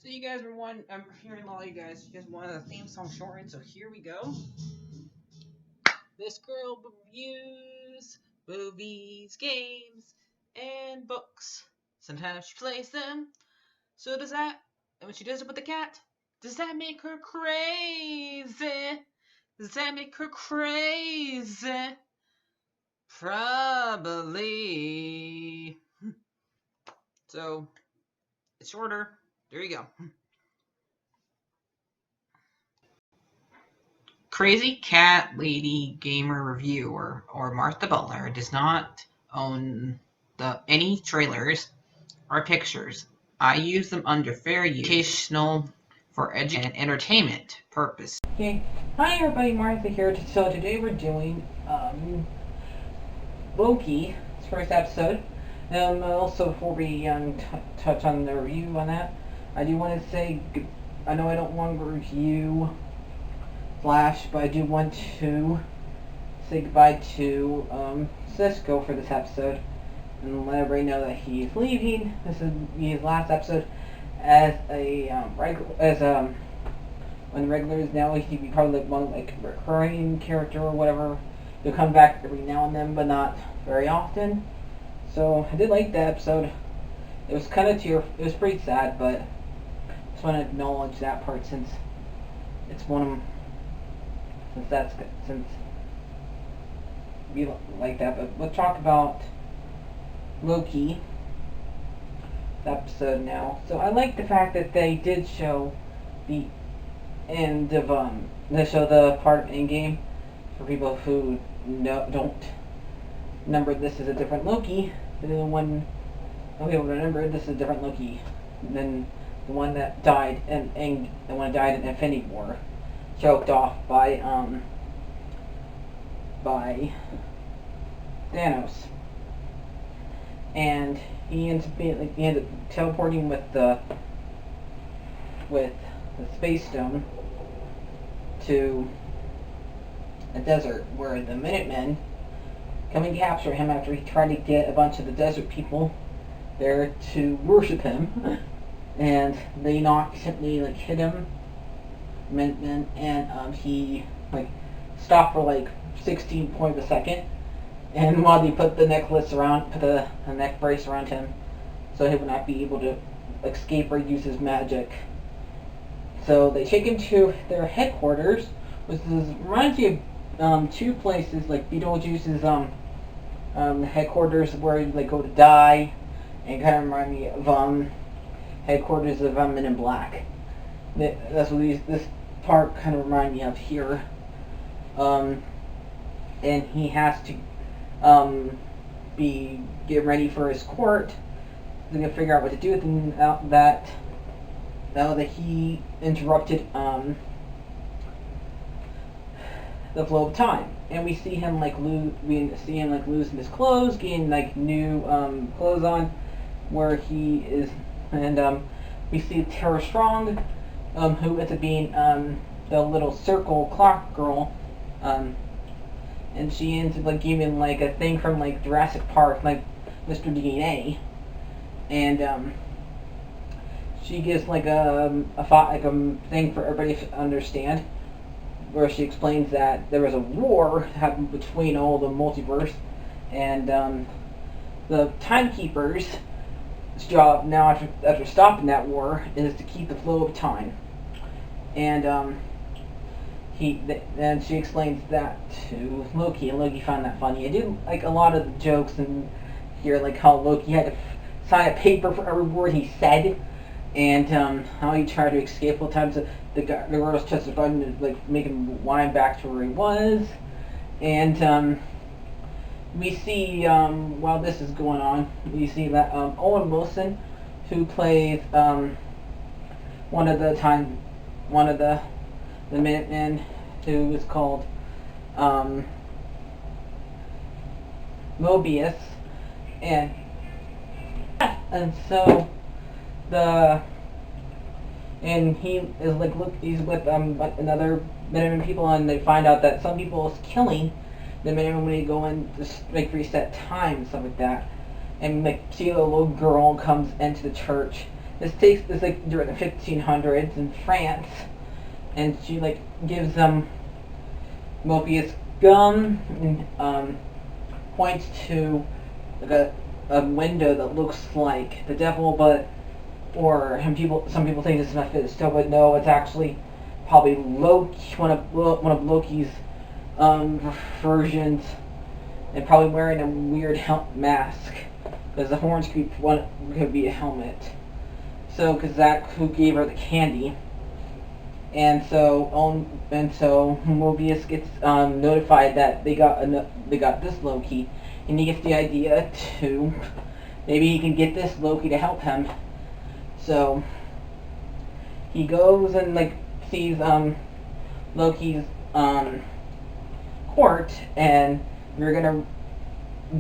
So you guys were I'm hearing a lot of you guys wanted a theme song shortened, so here we go. This girl reviews movies, games, and books. Sometimes she plays them. So does that, and when she does it with the cat, does that make her crazy? Does that make her crazy? Probably. So, it's shorter. There you go. Crazy Cat Lady Gamer Reviewer or Martha Butler does not own any trailers or pictures. I use them under fair use, educational, for education and entertainment purpose. Okay, hi everybody, Martha here. So today we're doing Loki, its first episode. Also before we touch on the review on that, I do want to say, I know I don't want to review Flash, but I do want to say goodbye to Cisco for this episode and let everybody know that he's leaving. This is his last episode as a when regulars now he'd be probably like one like recurring character or whatever. He'll come back every now and then, but not very often. So I did like that episode. It was kind of it was pretty sad, but I just want to acknowledge that part since it's one of since we like that. But let's talk about Loki episode now. So I like the fact that they did show the end of they show the part of Endgame for people who don't remember. This is a different Loki than the one. Okay, well, remember this is a different Loki than the one that died and the one that died in Infinity War, choked off by Thanos. And he ends up teleporting with the Space Stone to a desert where the Minutemen come and capture him after he tried to get a bunch of the desert people there to worship him. And they hit him, Minutemen, and he stopped for 16 points a second. And while they put the neck brace around him, so he would not be able to escape or use his magic. So they take him to their headquarters, which reminds me of two places, like Beetlejuice's headquarters where they go to die, and kind of remind me of headquarters of Men in Black. That's what this part kind of remind me of here. And he has to get ready for his court. They're gonna figure out what to do with him now that he interrupted the flow of time, and we see him losing his clothes, getting new clothes on, where he is, and we see Tara Strong, who ends up being the little circle clock girl. And she ends up giving a thing from Jurassic Park, Mr. DNA, and she gives a thing for everybody to understand, where she explains that there was a war happened between all the multiverse, and the timekeeper's job now after stopping that war is to keep the flow of time, and and she explains that to Loki, and Loki found that funny. I did like a lot of the jokes in here, like how Loki had to sign a paper for every word he said, and how he tried to escape all the times. The girl just touched the button to make him wind back to where he was, and we see while this is going on, we see that Owen Wilson, who plays one of the Minutemen, who is called Mobius, and so he is he's with another Minutemen people, and they find out that some people is killing the Minutemen when they go in to reset time and stuff like that. And see a little girl comes into the church This like during the 1500s in France, and she like gives Mobius gum and points to like a window that looks like the devil, but some people think it's Mephisto, but no, it's actually probably Loki, one of Loki's versions, and probably wearing a weird mask because the horns could be a helmet. So, because that who gave her the candy, and so Mobius gets notified that they got this Loki, and he gets the idea to maybe he can get this Loki to help him. So he goes and like sees Loki's court, and we're gonna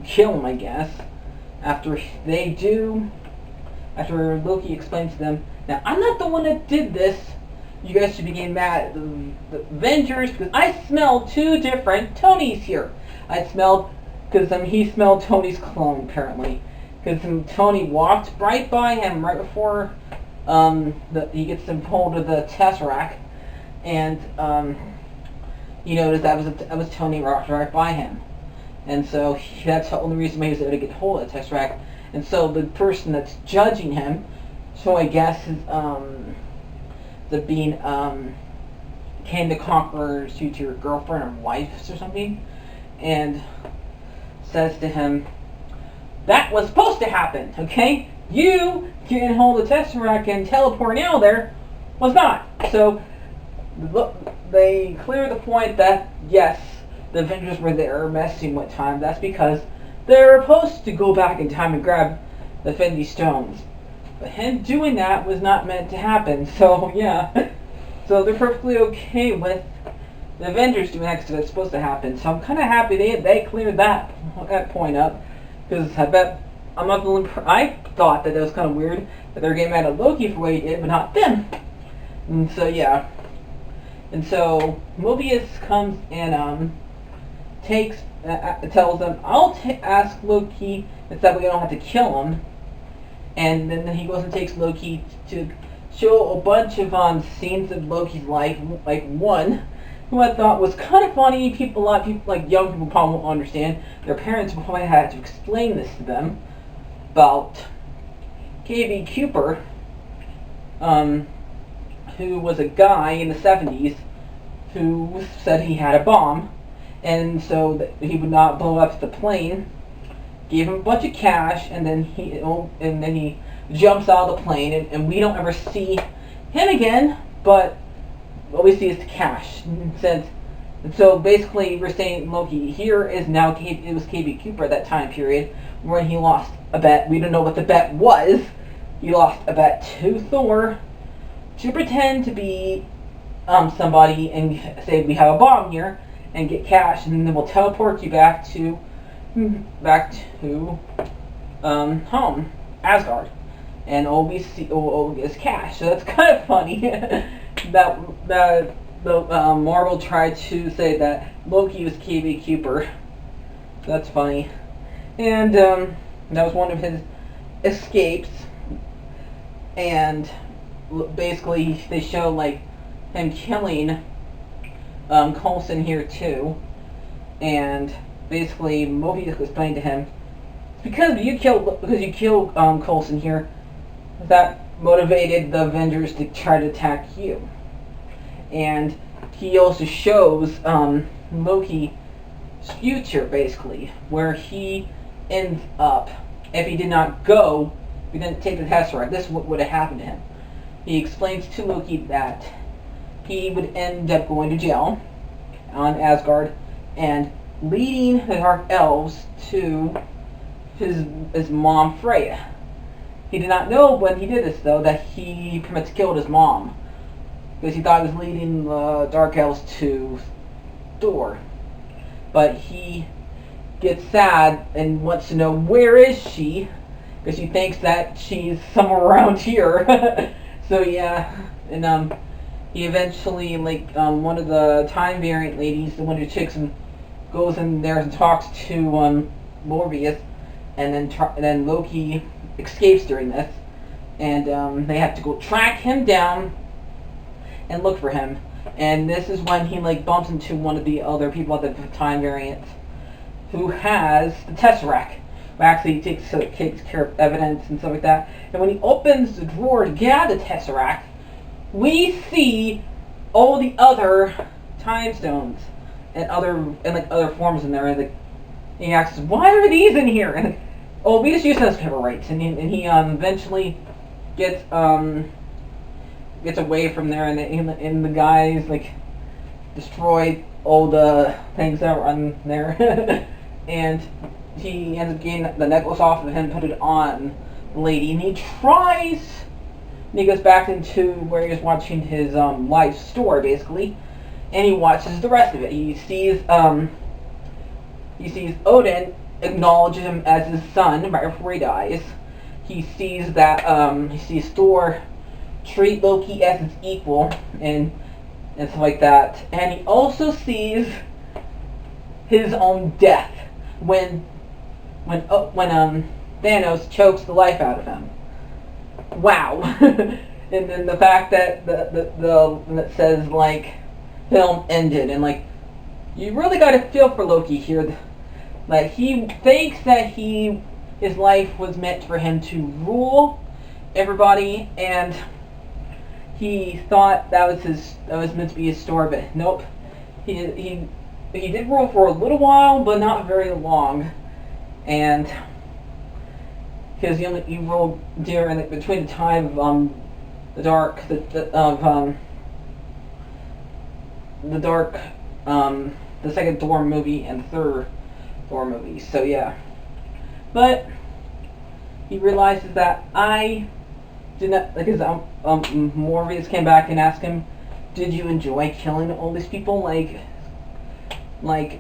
kill him, I guess. After Loki explains to them, now I'm not the one that did this. You guys should be getting mad at the Avengers because I smelled two different Tonys here. I smelled because he smelled Tony's clone apparently. Because Tony walked right by him right before he gets him hold of the Tesseract, and he noticed that was Tony walked right by him, and so that's the only reason why he was able to get hold of the Tesseract. And so the person that's judging him, so I guess is the being Kang the Conqueror's future girlfriend or wife or something, and says to him, that was supposed to happen, okay? You getting hold of the Tesseract and teleporting out there was not. So they clear the point that yes, the Avengers were there messing with time. That's because they're supposed to go back in time and grab the Infinity Stones. But him doing that was not meant to happen. So yeah, so they're perfectly okay with the Avengers doing that because it's supposed to happen. So I'm kind of happy they cleared that point up. Because I bet I'm not the only. I thought that it was kind of weird that they were getting mad at Loki for what he did, but not them. And so yeah, and so Mobius comes and tells them, I'll ask Loki if that way I don't have to kill him. And then he goes and takes Loki to show a bunch of scenes of Loki's life, like one who I thought was kind of funny. A lot of people, like young people, probably won't understand. Their parents probably had to explain this to them about K.B. Cooper, who was a guy in the 70s who said he had a bomb, and so that he would not blow up the plane. Gave him a bunch of cash, and then he jumps out of the plane, and we don't ever see him again, but what we see is the cash. And so basically we're saying Loki here is now, it was K.B. Cooper at that time period when he lost a bet. We don't know what the bet was. He lost a bet to Thor to pretend to be somebody and say we have a bomb here and get cash, and then we'll teleport you back to home, Asgard, and all we see is cash. So that's kind of funny. that Marvel tried to say that Loki was K.B. Cooper. So that's funny, and that was one of his escapes. And basically, they show like him killing Coulson here too, and basically Mobius explained to him, because you killed Coulson here, that motivated the Avengers to try to attack you. And he also shows Loki's future, basically, where he ends up, if he did not go, if he didn't take the Tesseract, this would have happened to him. He explains to Loki that he would end up going to jail on Asgard and leading the Dark Elves to his mom, Freya. He did not know when he did this, though, that he pretty much killed his mom, because he thought he was leading the Dark Elves to Thor. But he gets sad and wants to know where is she, because he thinks that she's somewhere around here. So yeah, and he eventually, like, one of the time variant ladies, the one who chicks him, goes in there and talks to Morbius, and then Loki escapes during this, and they have to go track him down and look for him. And this is when he like bumps into one of the other people at the time variant who has the Tesseract. Who actually takes care of evidence and stuff like that. And when he opens the drawer to get out the Tesseract, we see all the other time stones and other forms in there. And he asks, "Why are these in here?" And oh, we just use those paper rights. And he eventually gets away from there, and the guys like destroy all the things that were on there, and he ends up getting the necklace off of him, put it on the lady, and he goes back into where he was watching his live store basically, and he watches the rest of it. He sees Odin acknowledge him as his son right before he dies. He sees Thor treat Loki as his equal and stuff like that. And he also sees his own death when Thanos chokes the life out of him. Wow. And then the fact that that says like film ended, and like you really got to feel for Loki here. Like he thinks that his life was meant for him to rule everybody, and he thought that was meant to be his story, but nope. He did rule for a little while, but not very long, and because he ruled during between the time of the second Thor movie and the third Thor movie. So yeah, but he realizes that I did not, because Morbius came back and asked him, "Did you enjoy killing all these people, like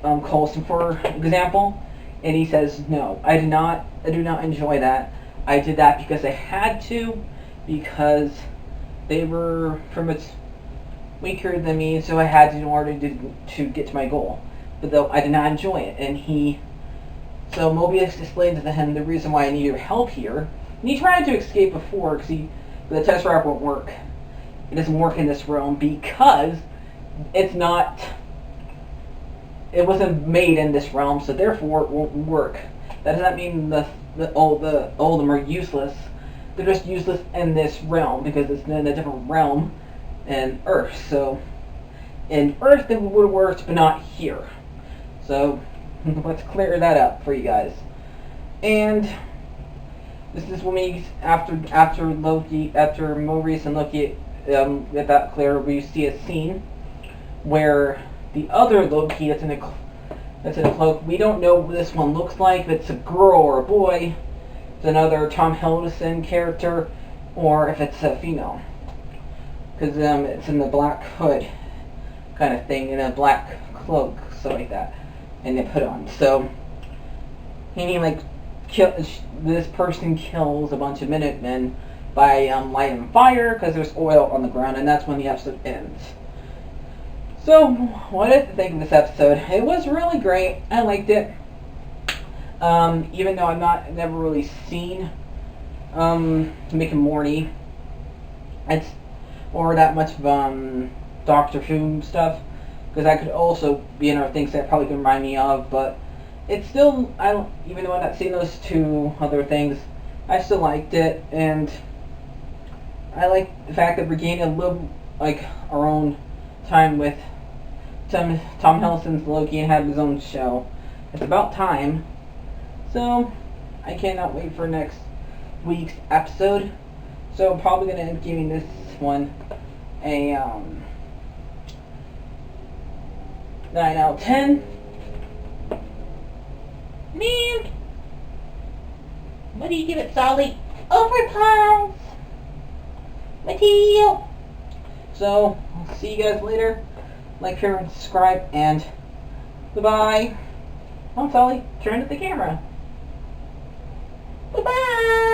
Coulson, for example?" And he says, "No, I did not. I do not enjoy that. I did that because I had to, because they were pretty much weaker than me, so I had to in order to get to my goal. But though I did not enjoy it." And so Mobius explained to him the reason why I needed help here. And he tried to escape before, because the Tesseract won't work. It doesn't work in this realm because it wasn't made in this realm, so therefore it won't work. That does not mean all of them are useless. They're just useless in this realm because it's in a different realm in Earth. So in Earth it would have worked, but not here. So let's clear that up for you guys. And this is when we after Maurice and Loki get that clear, we see a scene where the other Loki that's in a cloak. We don't know what this one looks like, if it's a girl or a boy, it's another Tom Hiddleston character, or if it's a female. Because it's in the black hood kind of thing, in a black cloak, so like that, and they put on. So, this person kills a bunch of Minutemen by lighting fire because there's oil on the ground, and that's when the episode ends. So, what did I think of this episode? It was really great. I liked it. Even though I've never really seen Mick and Morty, or that much of Doctor Who stuff, because that could also be another thing that probably could remind me of. But it's still, even though I've not seen those two other things, I still liked it, and I like the fact that we're getting a little our own time with Tom Hiddleston's Loki and have his own show. It's about time. So I cannot wait for next week's episode. So I'm probably gonna end up giving this one a 9 out of 10. Man, what do you give it, Solly? Overpass. Mateo. So I'll see you guys later. Like, share, and subscribe, and goodbye. I'm Solly. Turn to the camera. Bye-bye.